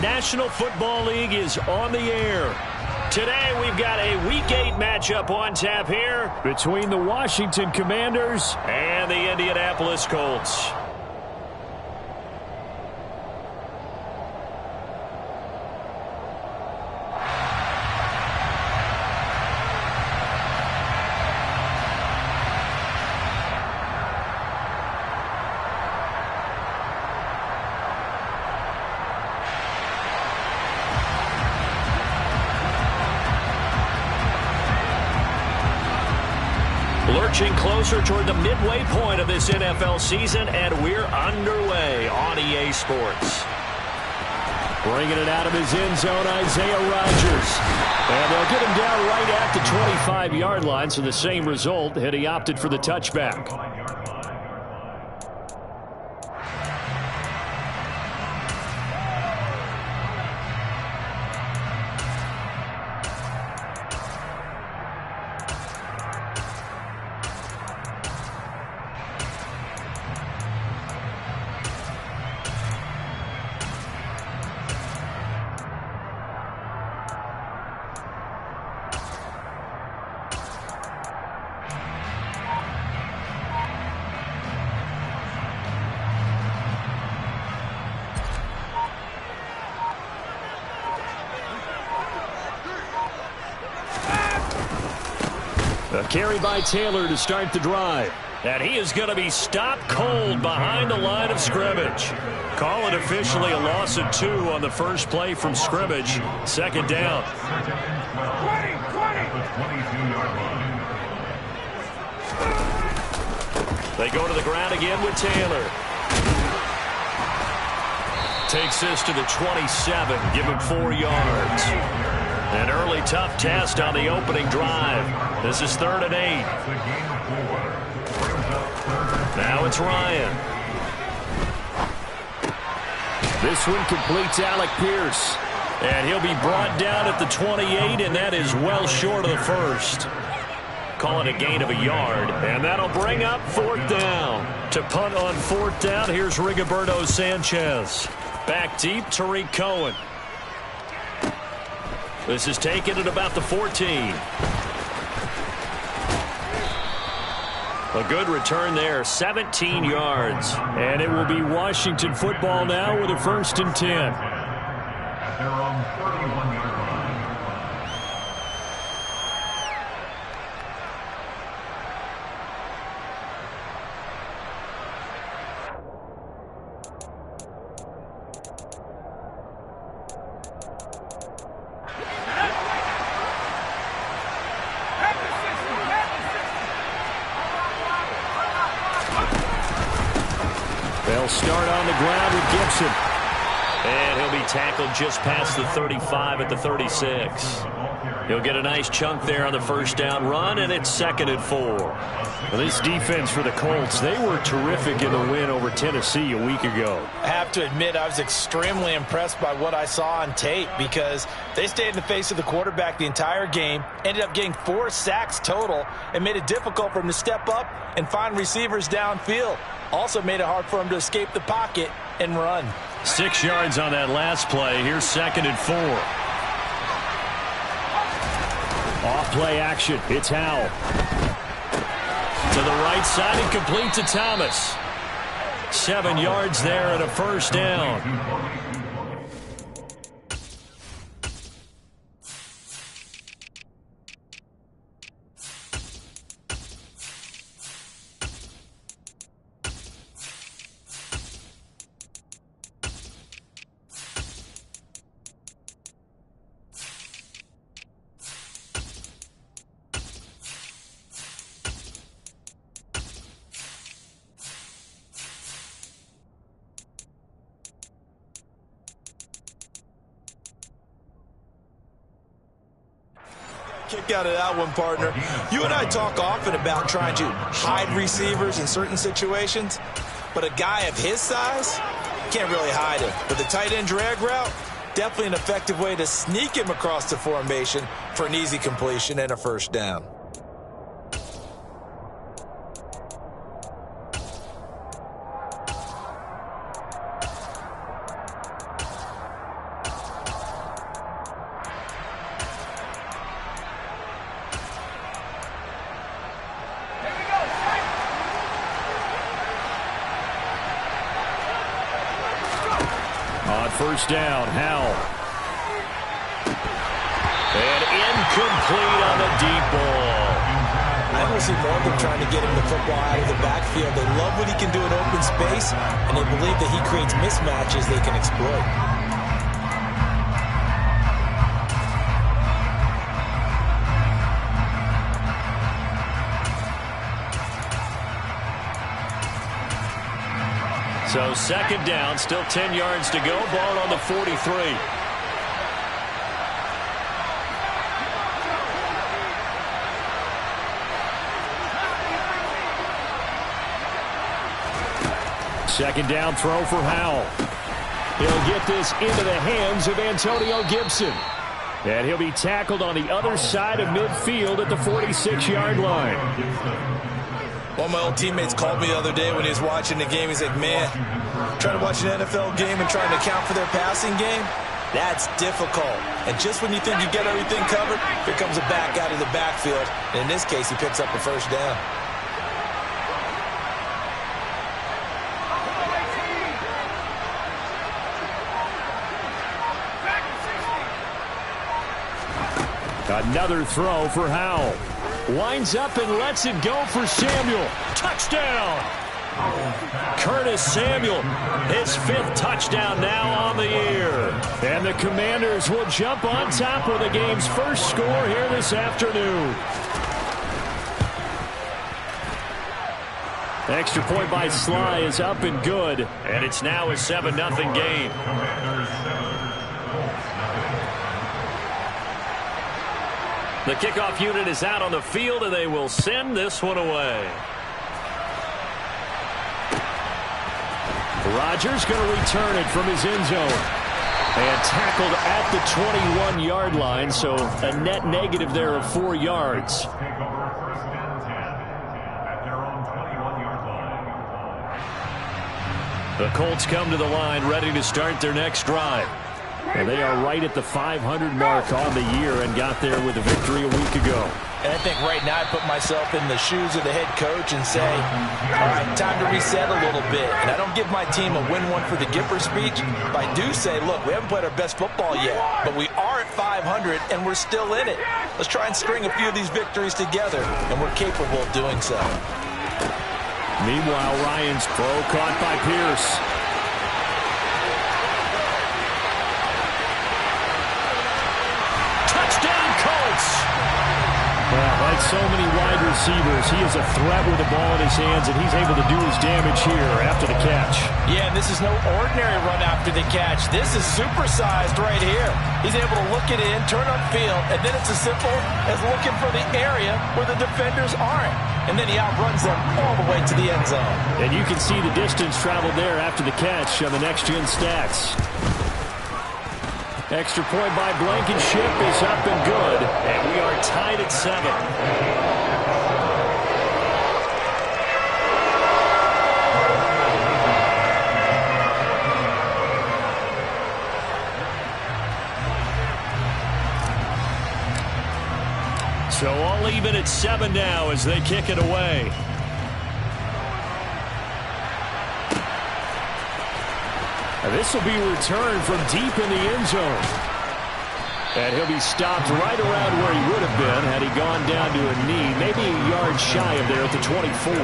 National Football League is on the air. Today we've got a Week 8 matchup on tap here between the Washington Commanders and the Indianapolis Colts. Lurching closer toward the midway point of this NFL season, and we're underway on EA Sports. Bringing it out of his end zone, Isaiah Rodgers. And they'll get him down right at the 25-yard line, so the same result had he opted for the touchback. A carry by Taylor to start the drive. And he is going to be stopped cold behind the line of scrimmage. Call it officially a loss of 2 on the first play from scrimmage. Second down. They go to the ground again with Taylor. Takes this to the 27. Give him 4 yards. An early tough test on the opening drive. This is 3rd and 8. Now it's Ryan. This one completes Alec Pierce. And he'll be brought down at the 28, and that is well short of the first. Call it a gain of a yard, and that'll bring up 4th down. To punt on 4th down, here's Rigoberto Sanchez. Back deep, Tariq Cohen. This is taken at about the 14. A good return there, 17 yards. And it will be Washington football now with a 1st and 10. At their own 31-yard line. They'll start on the ground with Gibson. And he'll be tackled just past the 35 at the 36. He'll get a nice chunk there on the 1st down run, and it's 2nd and 4. Well, this defense for the Colts, they were terrific in the win over Tennessee a week ago. I have to admit, I was extremely impressed by what I saw on tape because they stayed in the face of the quarterback the entire game, ended up getting 4 sacks total, and made it difficult for him to step up and find receivers downfield. Also made it hard for him to escape the pocket and run. 6 yards on that last play. Here's 2nd and 4. Off play action. It's Howell. To the right side and complete to Thomas. 7 yards there and a 1st down. Kick out of that one, partner. You and I talk often about trying to hide receivers in certain situations, but a guy of his size can't really hide him. But the tight end drag route, definitely an effective way to sneak him across the formation for an easy completion and a 1st down. first down. Howell. And incomplete on the deep ball. I don't see more of them trying to get him the football out of the backfield. They love what he can do in open space, and they believe that he creates mismatches they can exploit. So second down, still 10 yards to go. Ball on the 43. Second down throw for Howell. He'll get this into the hands of Antonio Gibson. And he'll be tackled on the other side of midfield at the 46-yard line. One of my old teammates called me the other day when he was watching the game. He's like, man, trying to watch an NFL game and trying to account for their passing game, that's difficult. And just when you think you get everything covered, here comes a back out of the backfield. And in this case, he picks up a first down. Another throw for Howell. Winds up and lets it go for Samuel. Touchdown! Curtis Samuel, his 5th touchdown now on the year. And the Commanders will jump on top with the game's first score here this afternoon. Extra point by Sly is up and good. And it's now a 7-0 game. The kickoff unit is out on the field, and they will send this one away. Rodgers going to return it from his end zone. And tackled at the 21-yard line, so a net negative there of 4 yards. Take over first and 10 at their own 21-yard line. The Colts come to the line ready to start their next drive. And they are right at the 500 mark on the year and got there with a victory a week ago. And I think right now I put myself in the shoes of the head coach and say, all right, time to reset a little bit. And I don't give my team a win one for the Gipper speech, but I do say, look, we haven't played our best football yet, but we are at 500 and we're still in it. Let's try and string a few of these victories together, and we're capable of doing so. Meanwhile, Ryan's throw caught by Pierce. Touchdown, Colts! Well, like so many wide receivers, he is a threat with the ball in his hands, and he's able to do his damage here after the catch. Yeah, and this is no ordinary run after the catch. This is supersized right here. He's able to look it in, turn upfield, and then it's as simple as looking for the area where the defenders aren't. And then he outruns them all the way to the end zone. And you can see the distance traveled there after the catch on the next-gen stats. Extra point by Blankenship is up and good, and we are tied at 7. So all even at 7 now as they kick it away. This will be returned from deep in the end zone. And he'll be stopped right around where he would have been had he gone down to a knee, maybe a yard shy of there at the 24.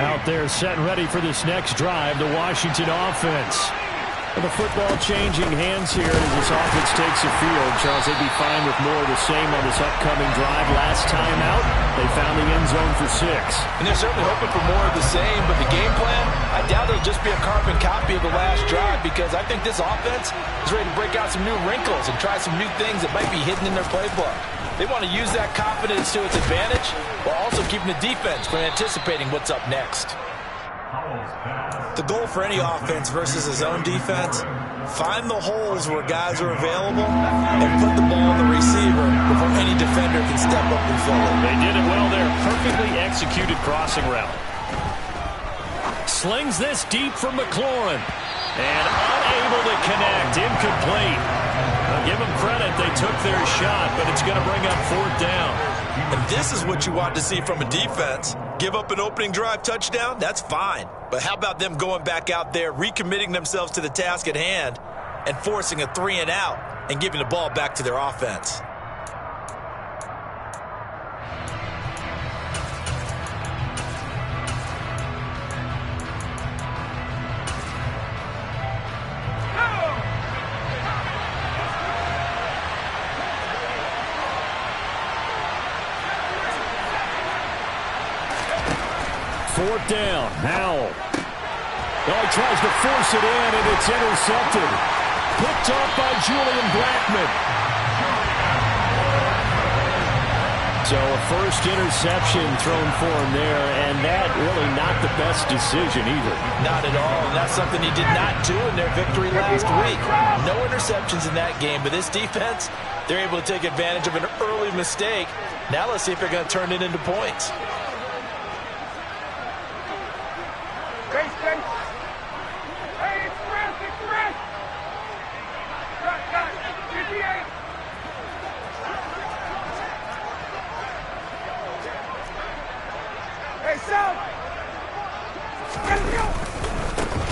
Out there set and ready for this next drive, the Washington offense. And the football changing hands here as this offense takes the field. Charles, they'd be fine with more of the same on this upcoming drive. Last time out, they found the end zone for 6. And they're certainly hoping for more of the same, but the game plan, I doubt it'll just be a carbon copy of the last drive, because I think this offense is ready to break out some new wrinkles and try some new things that might be hidden in their playbook. They want to use that confidence to its advantage while also keeping the defense from anticipating what's up next. The goal for any offense versus his own defense, find the holes where guys are available and put the ball on the receiver before any defender can step up and fill it. They did it well there. Perfectly executed crossing route. Slings this deep for McLaurin. And unable to connect. Incomplete. I'll give them credit. They took their shot, but it's going to bring up 4th down. And this is what you want to see from a defense. Give up an opening drive touchdown, that's fine. But how about them going back out there, recommitting themselves to the task at hand, and forcing a 3-and-out and giving the ball back to their offense? Fourth down, Howell. Oh, he tries to force it in, and it's intercepted. Picked off by Julian Blackmon. So a first interception thrown for him there, and that really not the best decision either. Not at all, and that's something he did not do in their victory last week. No interceptions in that game, but this defense, they're able to take advantage of an early mistake. Now let's see if they're going to turn it into points.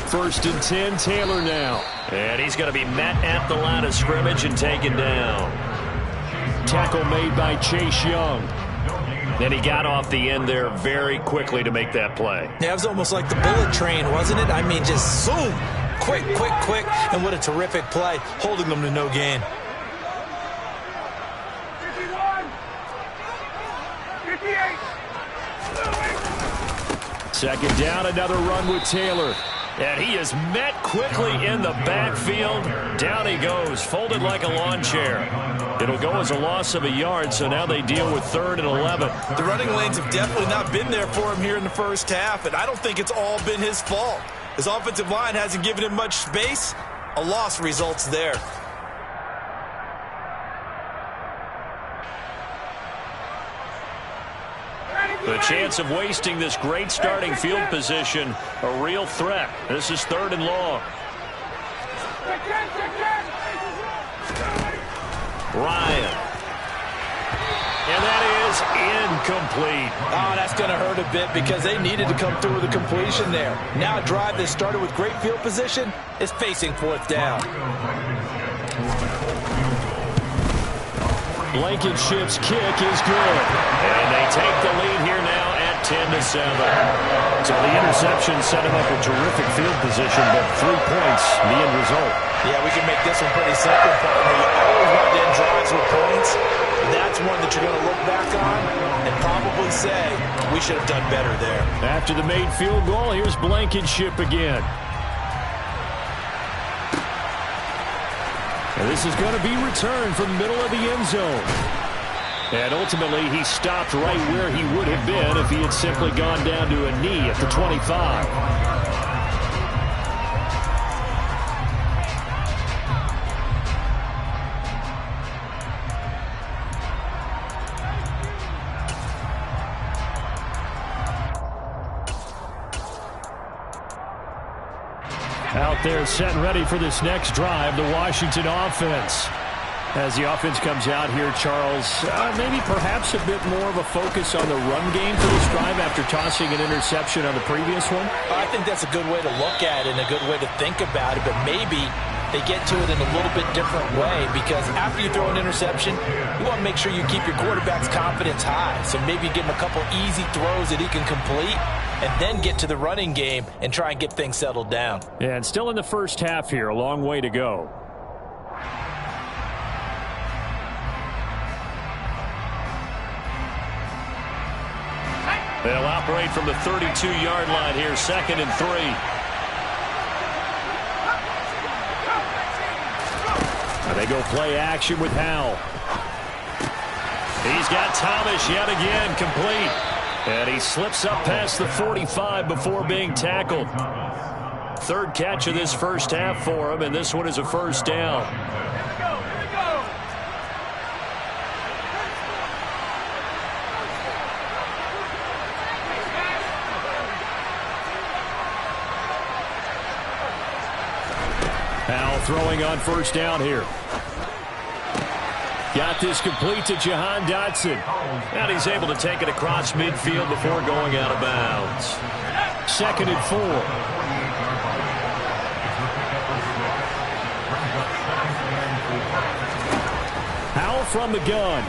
First and 10, Taylor now. And he's going to be met at the line of scrimmage and taken down. Tackle made by Chase Young. Then he got off the end there very quickly to make that play. Yeah, it was almost like the bullet train, wasn't it? I mean, just zoom. Quick, quick, quick. And what a terrific play, holding them to no gain. 58. Second down, another run with Taylor. And he is met quickly in the backfield. Down he goes, folded like a lawn chair. It'll go as a loss of a yard, so now they deal with 3rd and 11. The running lanes have definitely not been there for him here in the first half, and I don't think it's all been his fault. His offensive line hasn't given him much space. A loss results there. The chance of wasting this great starting field position, a real threat. This is 3rd and long. Ryan. And that is incomplete. Oh, that's going to hurt a bit because they needed to come through with a completion there. Now a drive that started with great field position is facing 4th down. Blankenship's kick is good. And they take the lead here now at 10-7. So the interception set him up with terrific field position, but 3 points, the end result. Yeah, we can make this one pretty simple, partner. You always want to end drives with points. That's one that you're going to look back on and probably say, we should have done better there. After the made field goal, here's Blankenship again. And this is going to be returned from the middle of the end zone. And ultimately, he stopped right where he would have been if he had simply gone down to a knee at the 25. Out there set and ready for this next drive, the Washington offense. As the offense comes out here, Charles, maybe perhaps a bit more of a focus on the run game for this drive after tossing an interception on the previous one? I think that's a good way to look at it and a good way to think about it, but maybe they get to it in a little bit different way because after you throw an interception, you want to make sure you keep your quarterback's confidence high. So maybe give him a couple easy throws that he can complete and then get to the running game and try and get things settled down. Yeah, and still in the first half here, a long way to go. They'll operate from the 32-yard line here, 2nd and 3. And they go play action with Howell. He's got Thomas yet again, complete. And he slips up past the 45 before being tackled. Third catch of this first half for him, and this one is a first down. Powell throwing on first down here. Got this complete to Jahan Dotson. And he's able to take it across midfield before going out of bounds. 2nd and 4. Powell from the gun.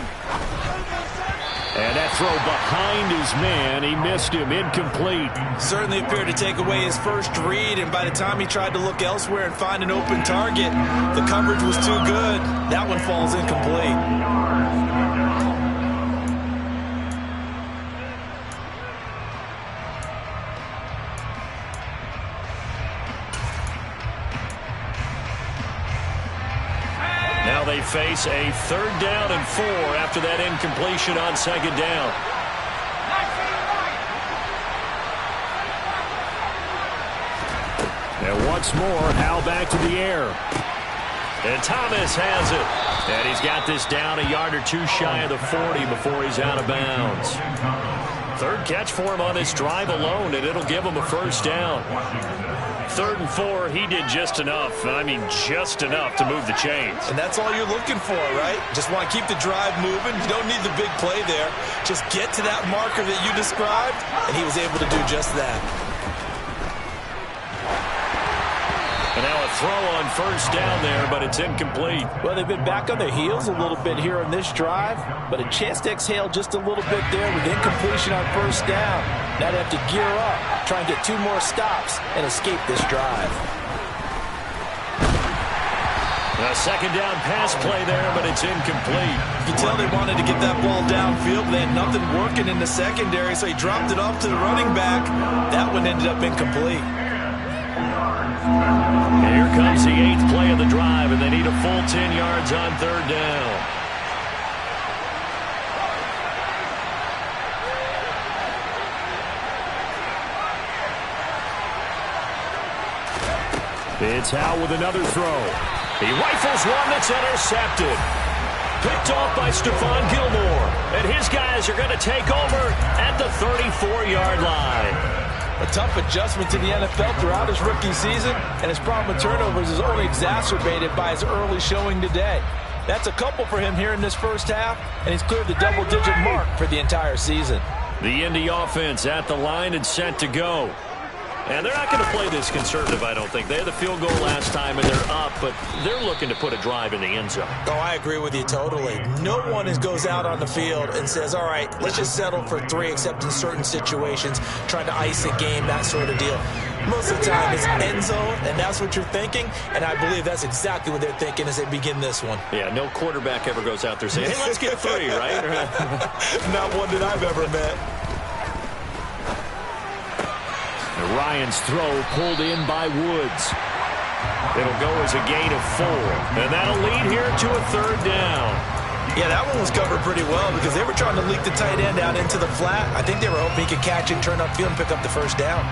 And that throw behind his man. He missed him. Incomplete. Certainly appeared to take away his first read, and by the time he tried to look elsewhere and find an open target, the coverage was too good. That one falls incomplete. Now they face a 3rd down and 4 after that incompletion on 2nd down. And once more, Howell back to the air. And Thomas has it. And he's got this down a yard or two shy of the 40 before he's out of bounds. 3rd catch for him on this drive alone, and it'll give him a first down. 3rd and 4, he did just enough. I mean, just enough to move the chains. And that's all you're looking for, right? Just want to keep the drive moving. You don't need the big play there. Just get to that marker that you described, and he was able to do just that. And now a throw on first down there, but it's incomplete. Well, they've been back on their heels a little bit here on this drive, but a chance to exhale just a little bit there with incompletion on first down. Now they have to gear up, try and get 2 more stops and escape this drive. A 2nd down pass play there, but it's incomplete. You can tell they wanted to get that ball downfield, but they had nothing working in the secondary, so he dropped it off to the running back. That one ended up incomplete. Here comes the 8th play of the drive, and they need a full 10 yards on 3rd down. It's Howell with another throw. He rifles one that's intercepted. Picked off by Stephon Gilmore. And his guys are going to take over at the 34-yard line. A tough adjustment to the NFL throughout his rookie season, and his problem with turnovers is only exacerbated by his early showing today. That's a couple for him here in this first half, and he's cleared the double-digit mark for the entire season. The Indy offense at the line and set to go. And they're not going to play this conservative, I don't think. They had the field goal last time, and they're up, but they're looking to put a drive in the end zone. Oh, I agree with you totally. No one goes out on the field and says, all right, let's just settle for 3, except in certain situations, trying to ice a game, that sort of deal. Most of the time, it's end zone, and that's what you're thinking, and I believe that's exactly what they're thinking as they begin this one. Yeah, no quarterback ever goes out there saying, hey, let's get 3, right? Not one that I've ever met. Ryan's throw pulled in by Woods. It'll go as a gain of 4. And that'll lead here to a 3rd down. Yeah, that one was covered pretty well because they were trying to leak the tight end out into the flat. I think they were hoping he could catch it, turn upfield, and pick up the first down.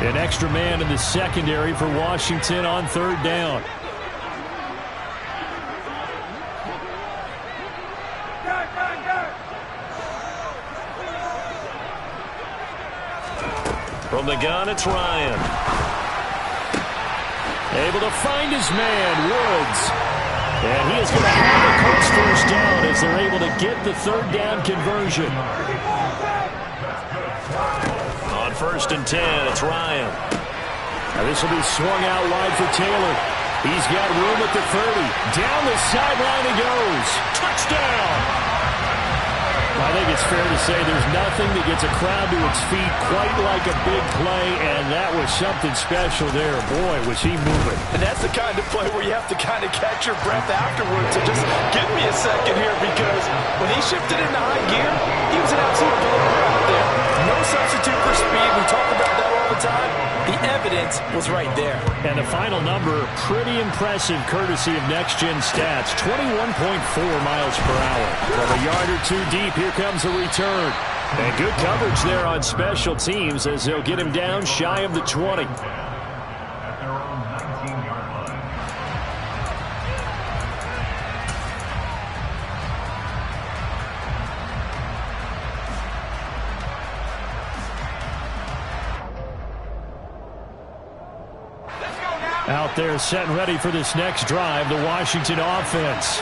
An extra man in the secondary for Washington on 3rd down. From the gun, it's Ryan. Able to find his man, Woods. And he is going to have the Colts first down as they're able to get the 3rd down conversion. On 1st and 10, it's Ryan. Now this will be swung out wide for Taylor. He's got room at the 30. Down the sideline he goes. Touchdown! I think it's fair to say there's nothing that gets a crowd to its feet quite like a big play, and that was something special there. Boy, was he moving. And that's the kind of play where you have to kind of catch your breath afterwards. So just give me a second here, because when he shifted into high gear, he was an absolute baller out there. No substitute for speed. We talk about that all the time, the evidence was right there. And the final number, pretty impressive, courtesy of Next Gen Stats, 21.4 miles per hour. From a yard or two deep, here comes a return. And good coverage there on special teams as they'll get him down shy of the 20. At their own 19-yard line. Out there set and ready for this next drive, the Washington offense.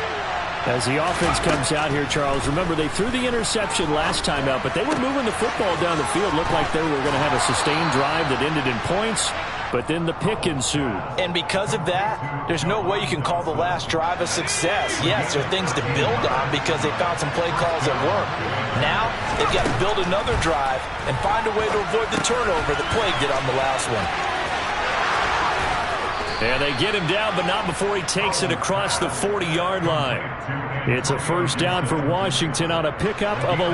As the offense comes out here, Charles, remember they threw the interception last time out, but they were moving the football down the field. Looked like they were going to have a sustained drive that ended in points, but then the pick ensued. And because of that, there's no way you can call the last drive a success. Yes, there are things to build on because they found some play calls that work. Now, they've got to build another drive and find a way to avoid the turnover that plagued it on the last one. And they get him down, but not before he takes it across the 40-yard line. It's a first down for Washington on a pickup of 11.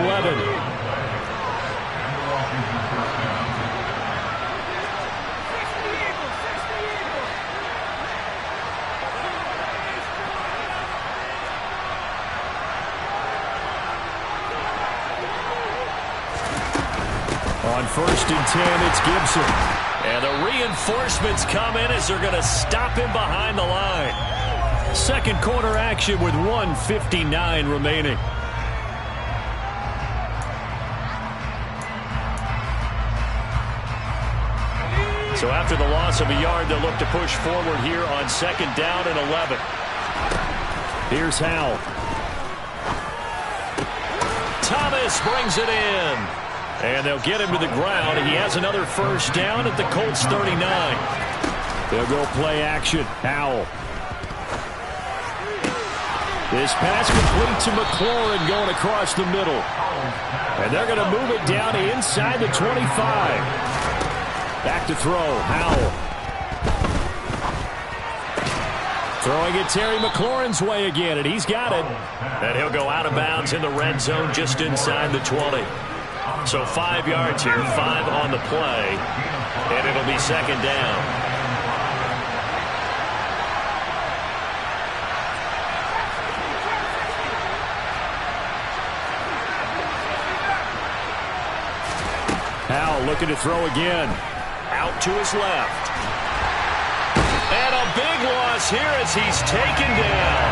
On 1st and 10, it's Gibson. And the reinforcements come in as they're going to stop him behind the line. Second quarter action with 1:59 remaining. So after the loss of a yard, they'll look to push forward here on 2nd down and 11. Here's Howell. Thomas brings it in. And they'll get him to the ground. He has another first down at the Colts 39. They'll go play action. Howell. This pass complete to McLaurin going across the middle. And they're going to move it down inside the 25. Back to throw. Howell. Throwing it Terry McLaurin's way again, and he's got it. And he'll go out of bounds in the red zone just inside the 20. So 5 yards here, 5 on the play, and it'll be 2nd down. Howell looking to throw again. Out to his left. And a big loss here as he's taken down.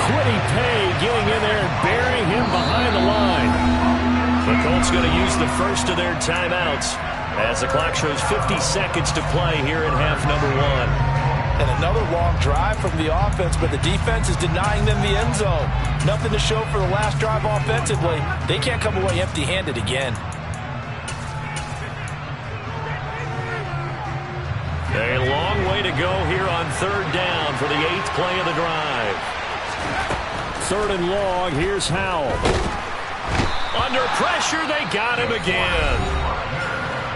Kwity Paye getting in there and burying him behind the line. The Colts going to use the first of their timeouts as the clock shows 50 seconds to play here in half number 1. And another long drive from the offense, but the defense is denying them the end zone. Nothing to show for the last drive offensively. They can't come away empty-handed again. A long way to go here on 3rd down for the 8th play of the drive. 3rd and long, here's Howell. Under pressure, they got him again.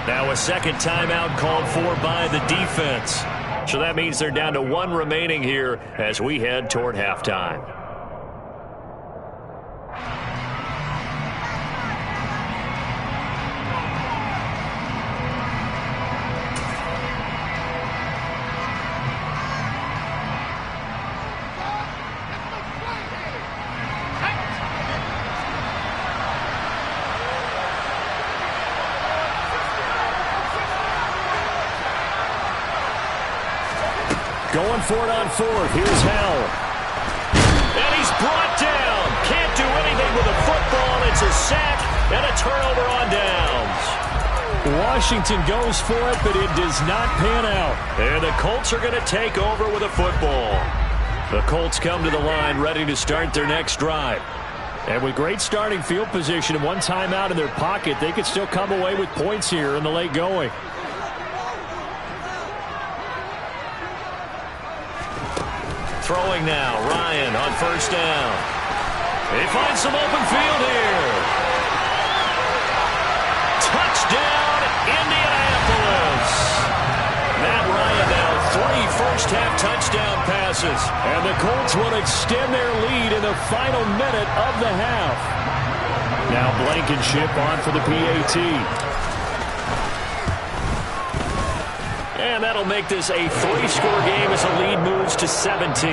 Now a 2nd timeout called for by the defense. So that means they're down to 1 remaining here as we head toward halftime. Going for it on 4th. Here's Howell. And he's brought down. Can't do anything with a football. It's a sack and a turnover on downs. Washington goes for it, but it does not pan out. And the Colts are going to take over with a football. The Colts come to the line ready to start their next drive. And with great starting field position and 1 timeout in their pocket, they could still come away with points here in the late going. Throwing now, Ryan on 1st down. He finds some open field here. Touchdown, Indianapolis. Matt Ryan now 3 first-half touchdown passes. And the Colts will extend their lead in the final minute of the half. Now Blankenship on for the PAT. And that'll make this a 3-score game as the lead moves to 17.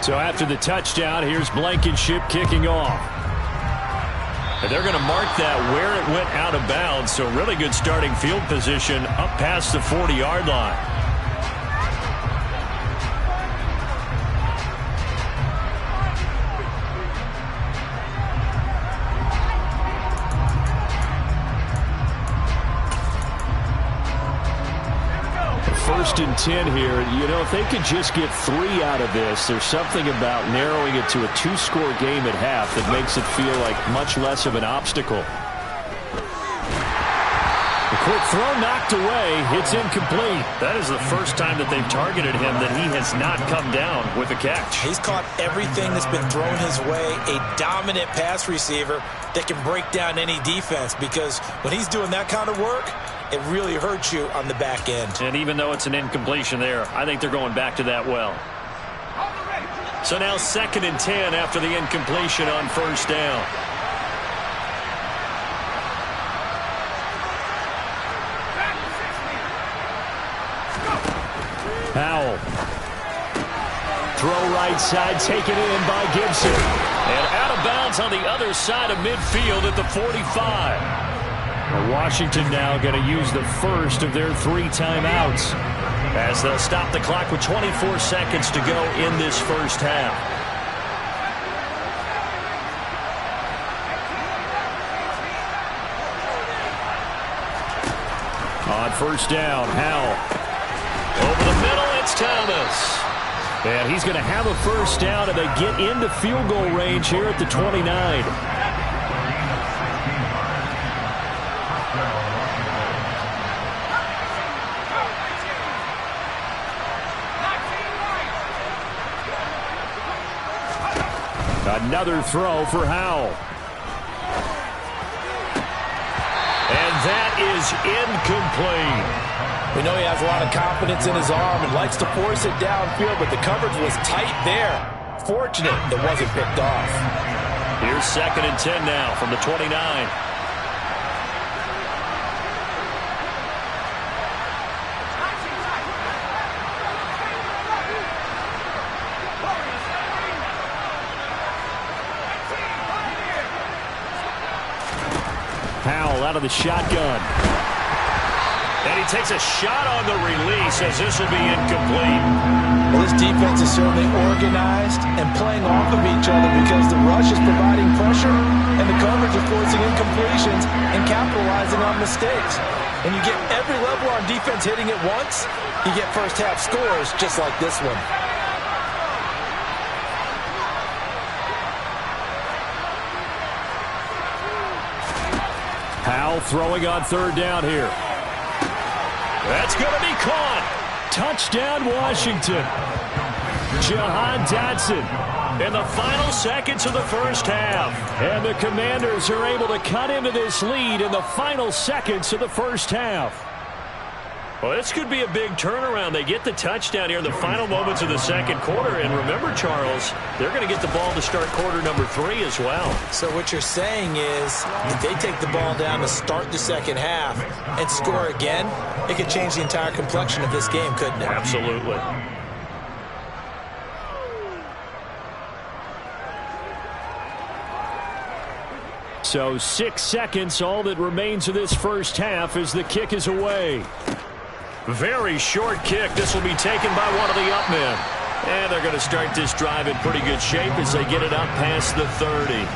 So after the touchdown, here's Blankenship kicking off. And they're going to mark that where it went out of bounds. So really good starting field position up past the 40-yard line. First and 10 here. You know, if they could just get 3 out of this, there's something about narrowing it to a 2-score game at half that makes it feel like much less of an obstacle. The quick throw knocked away. It's incomplete. That is the first time that they've targeted him that he has not come down with a catch. He's caught everything that's been thrown his way. A dominant pass receiver that can break down any defense, because when he's doing that kind of work, it really hurts you on the back end. And even though it's an incompletion there, I think they're going back to that well. So now 2nd and 10 after the incompletion on first down. Howell. Throw right side, taken in by Gibson. And out of bounds on the other side of midfield at the 45. Washington now going to use the first of their 3 timeouts as they'll stop the clock with 24 seconds to go in this first half. On first down, Howell. Over the middle, it's Thomas. And he's going to have a first down, and they get into field goal range here at the 29. Another throw for Howell. And that is incomplete. We know he has a lot of confidence in his arm and likes to force it downfield, but the coverage was tight there. Fortunate it wasn't picked off. Here's 2nd and 10 now from the 29. Howell out of the shotgun. And he takes a shot on the release as this will be incomplete. Well, this defense is certainly organized and playing off of each other because the rush is providing pressure and the coverage is forcing incompletions and capitalizing on mistakes. When you get every level on defense hitting it once, you get first half scores just like this one. Howell throwing on 3rd down here. That's going to be caught. Touchdown, Washington. Jahan Dotson in the final seconds of the first half. And the Commanders are able to cut into this lead in the final seconds of the first half. Well, this could be a big turnaround. They get the touchdown here in the final moments of the second quarter. And remember, Charles, they're going to get the ball to start quarter number 3 as well. So what you're saying is if they take the ball down to start the second half and score again, it could change the entire complexion of this game, couldn't it? Absolutely. So 6 seconds, all that remains of this first half as the kick is away. Very short kick. This will be taken by one of the up men. And they're going to start this drive in pretty good shape as they get it up past the 30.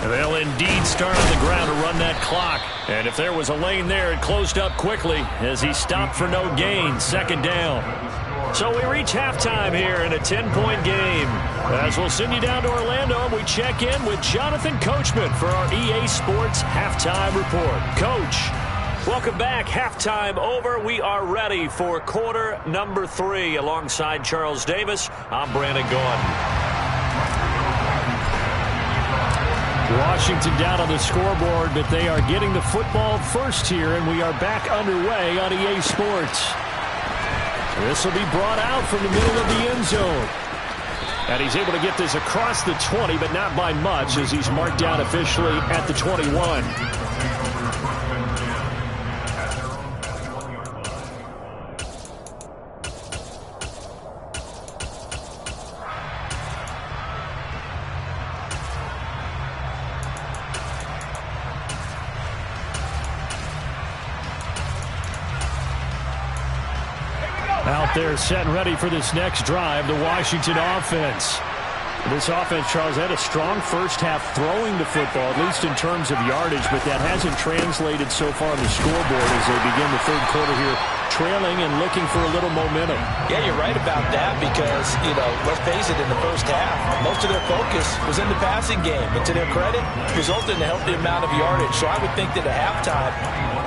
They'll indeed start on the ground to run that clock. And if there was a lane there, it closed up quickly as he stopped for no gain. Second down. So we reach halftime here in a 10-point game. As we'll send you down to Orlando, and we check in with Jonathan Coachman for our EA Sports Halftime Report. Coach, welcome back. Halftime over. We are ready for quarter number 3. Alongside Charles Davis, I'm Brandon Gaudin. Washington down on the scoreboard, but they are getting the football first here, and we are back underway on EA Sports. This will be brought out from the middle of the end zone. And he's able to get this across the 20, but not by much, as he's marked down officially at the 21. Out there set and ready for this next drive, the Washington offense. This offense, Charles, had a strong first half throwing the football, at least in terms of yardage, but that hasn't translated so far on the scoreboard as they begin the third quarter here, trailing and looking for a little momentum. Yeah, you're right about that because, let's face it, in the first half, most of their focus was in the passing game. And to their credit, resulted in a healthy amount of yardage. So I would think that at halftime,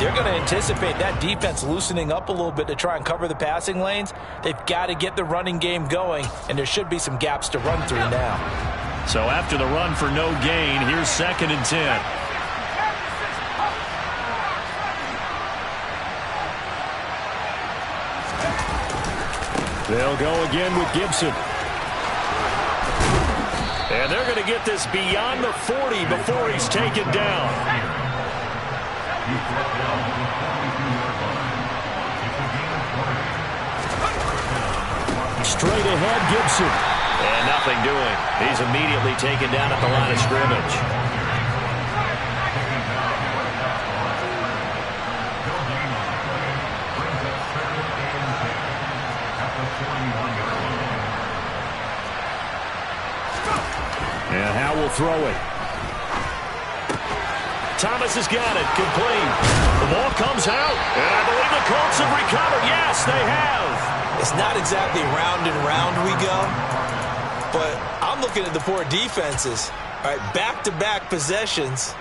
they're going to anticipate that defense loosening up a little bit to try and cover the passing lanes. They've got to get the running game going, and there should be some gaps to run through now. So after the run for no gain, here's 2nd and 10. They'll go again with Gibson. And they're going to get this beyond the 40 before he's taken down. Straight ahead, Gibson. And nothing doing. He's immediately taken down at the line of scrimmage. And Howe will throw it. Thomas has got it. Complete. The ball comes out. And I believe the Colts have recovered. Yes, they have. It's not exactly round and round we go, but I'm looking at the poor defenses. All right, back-to-back possessions.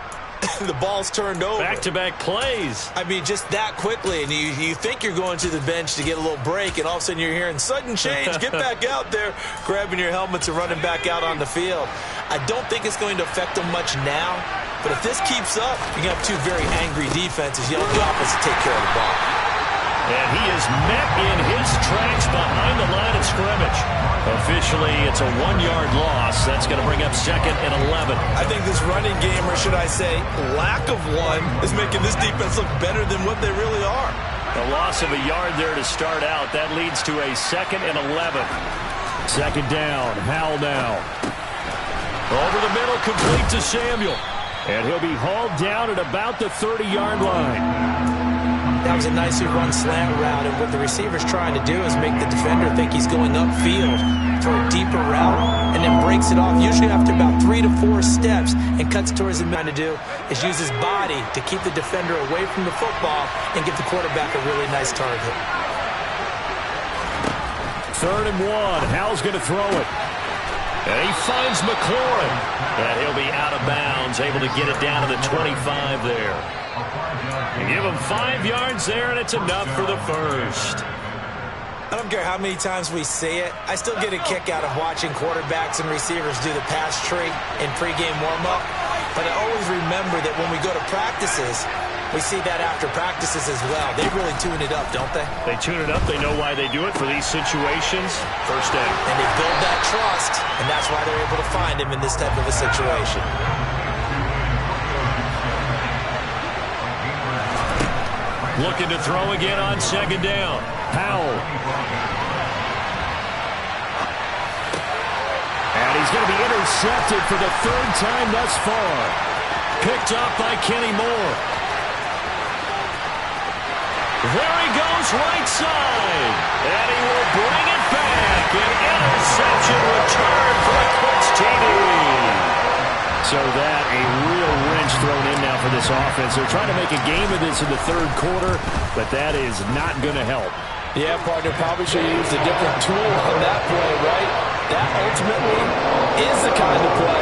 The ball's turned over. Back-to-back plays. I mean, just that quickly, and you think you're going to the bench to get a little break, and all of a sudden you're hearing sudden change. Get back out there, grabbing your helmets and running back out on the field. I don't think it's going to affect them much now, but if this keeps up, you're going to have two very angry defenses yelling at the offense to take care of the ball. And he is met in his tracks behind the line of scrimmage. Officially, it's a 1-yard loss. That's going to bring up 2nd and 11. I think this running game, or should I say lack of one, is making this defense look better than what they really are. The loss of a yard there to start out. That leads to a 2nd and 11. 2nd down. Howell now. Over the middle, complete to Samuel. And he'll be hauled down at about the 30-yard line. That was a nicely run slant route, and what the receiver's trying to do is make the defender think he's going upfield for a deeper route, and then breaks it off, usually after about 3 to 4 steps, and cuts towards the man to do is use his body to keep the defender away from the football and give the quarterback a really nice target. 3rd and 1. Howell's going to throw it. And he finds McLaurin. And he'll be out of bounds, able to get it down to the 25 there. You give him 5 yards there, and it's enough for the first. I don't care how many times we see it. I still get a kick out of watching quarterbacks and receivers do the pass tree in pregame warm-up. But I always remember that when we go to practices, we see that after practices as well. They really tune it up, don't they? They tune it up. They know why they do it for these situations. First down. And they build that trust, and that's why they're able to find him in this type of a situation. Looking to throw again on 2nd down. Howell. And he's going to be intercepted for the 3rd time thus far. Picked up by Kenny Moore. There he goes right side. And he will bring it back. An interception return for a Colts TD. so that a real wrench thrown in now for this offense. They're trying to make a game of this in the third quarter, but that is not going to help. Yeah, partner, probably should have used a different tool on that play, right? That ultimately is the kind of play